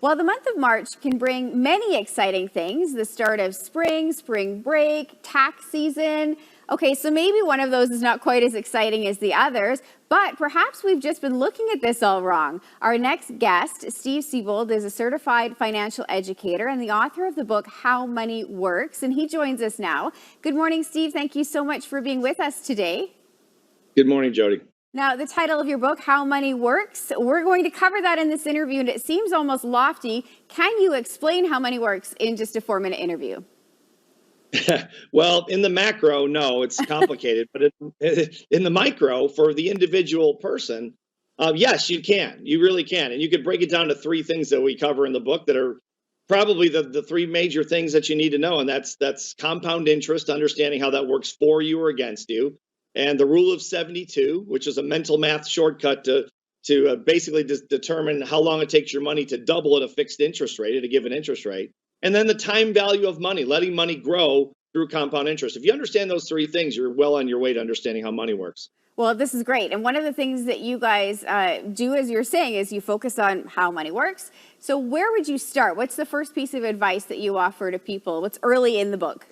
Well, the month of March can bring many exciting things. The start of spring, spring break, tax season. Okay, so maybe one of those is not quite as exciting as the others, but perhaps we've just been looking at this all wrong. Our next guest, Steve Siebold, is a certified financial educator and the author of the book, How Money Works, and he joins us now. Good morning, Steve. Thank you so much for being with us today. Good morning, Jody. Now, the title of your book, How Money Works, we're going to cover that in this interview, and it seems almost lofty. Can you explain how money works in just a 4-minute interview? Well, in the macro, no, it's complicated, but in the micro, for the individual person, yes, you can. You really can. And you could break it down to 3 things that we cover in the book that are probably the 3 major things that you need to know. And that's compound interest, understanding how that works for you or against you, and the rule of 72, which is a mental math shortcut to basically determine how long it takes your money to double at a fixed interest rate, at a given interest rate. And then the time value of money, letting money grow through compound interest. If you understand those 3 things, you're well on your way to understanding how money works. Well, this is great. And one of the things that you guys do, as you're saying, is you focus on how money works. So where would you start? What's the first piece of advice that you offer to people? What's early in the book?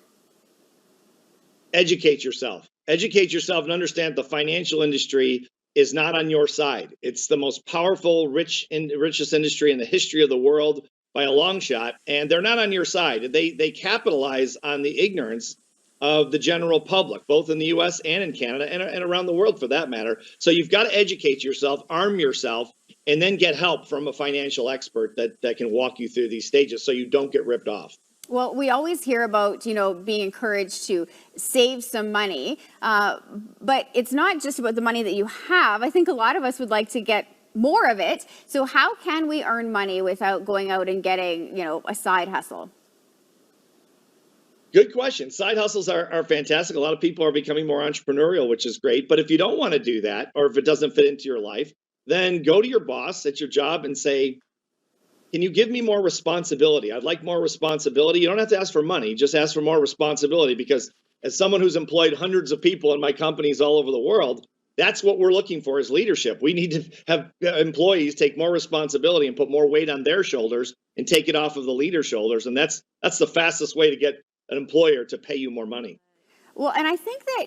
Educate yourself. Educate yourself and understand the financial industry is not on your side. It's the most powerful, richest industry in the history of the world by a long shot, and they're not on your side. They capitalize on the ignorance of the general public, both in the U.S. and in Canada and around the world for that matter. So you've got to educate yourself, arm yourself, and then get help from a financial expert that can walk you through these stages so you don't get ripped off. Well, we always hear about, being encouraged to save some money, but it's not just about the money that you have. I think a lot of us would like to get more of it. So how can we earn money without going out and getting, a side hustle? Good question. Side hustles are fantastic. A lot of people are becoming more entrepreneurial, which is great. But if you don't want to do that, or if it doesn't fit into your life, then go to your boss at your job and say, can you give me more responsibility? I'd like more responsibility. You don't have to ask for money, just ask for more responsibility, because as someone who's employed hundreds of people in my companies all over the world, that's what we're looking for is leadership. We need to have employees take more responsibility and put more weight on their shoulders and take it off of the leader's shoulders. And that's the fastest way to get an employer to pay you more money. Well, and I think that,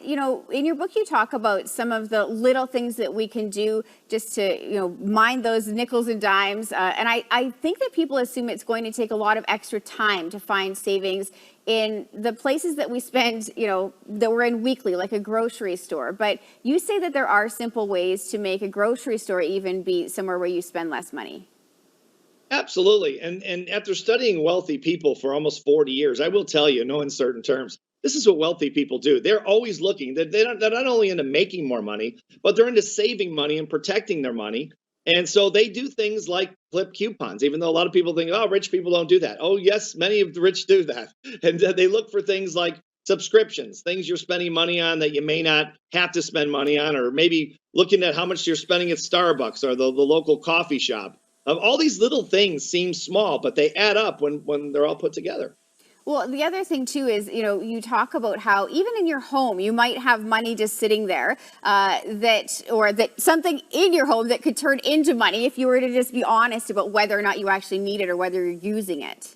in your book, you talk about some of the little things that we can do just to, mind those nickels and dimes. And I think that people assume it's going to take a lot of extra time to find savings in the places that we spend, that we're in weekly, like a grocery store. But you say that there are simple ways to make a grocery store even be somewhere where you spend less money. Absolutely. And after studying wealthy people for almost 40 years, I will tell you, no uncertain terms, this is what wealthy people do. They're always looking. They're not only into making more money, but they're into saving money and protecting their money. And so they do things like flip coupons, even though a lot of people think, oh, rich people don't do that. Oh, yes, many of the rich do that. And they look for things like subscriptions, things you're spending money on that you may not have to spend money on, or maybe looking at how much you're spending at Starbucks or the local coffee shop. All these little things seem small, but they add up when they're all put together. Well, the other thing too is, you talk about how even in your home, you might have money just sitting there that something in your home that could turn into money if you were to just be honest about whether or not you actually need it or whether you're using it.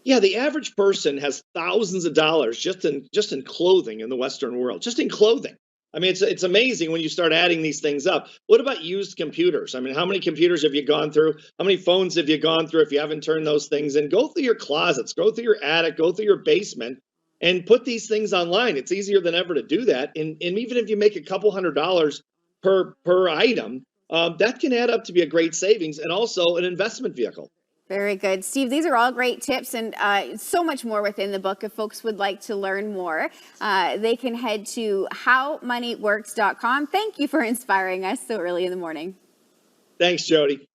Yeah, the average person has thousands of dollars just in clothing in the Western world, just in clothing. I mean, it's amazing when you start adding these things up. What about used computers? I mean, how many computers have you gone through? How many phones have you gone through if you haven't turned those things in? Go through your closets, go through your attic, go through your basement, and put these things online. It's easier than ever to do that. And even if you make a couple $100 per item, that can add up to be a great savings and also an investment vehicle. Very good. Steve, these are all great tips and so much more within the book. If folks would like to learn more, they can head to howmoneyworks.com. Thank you for inspiring us so early in the morning. Thanks, Jody.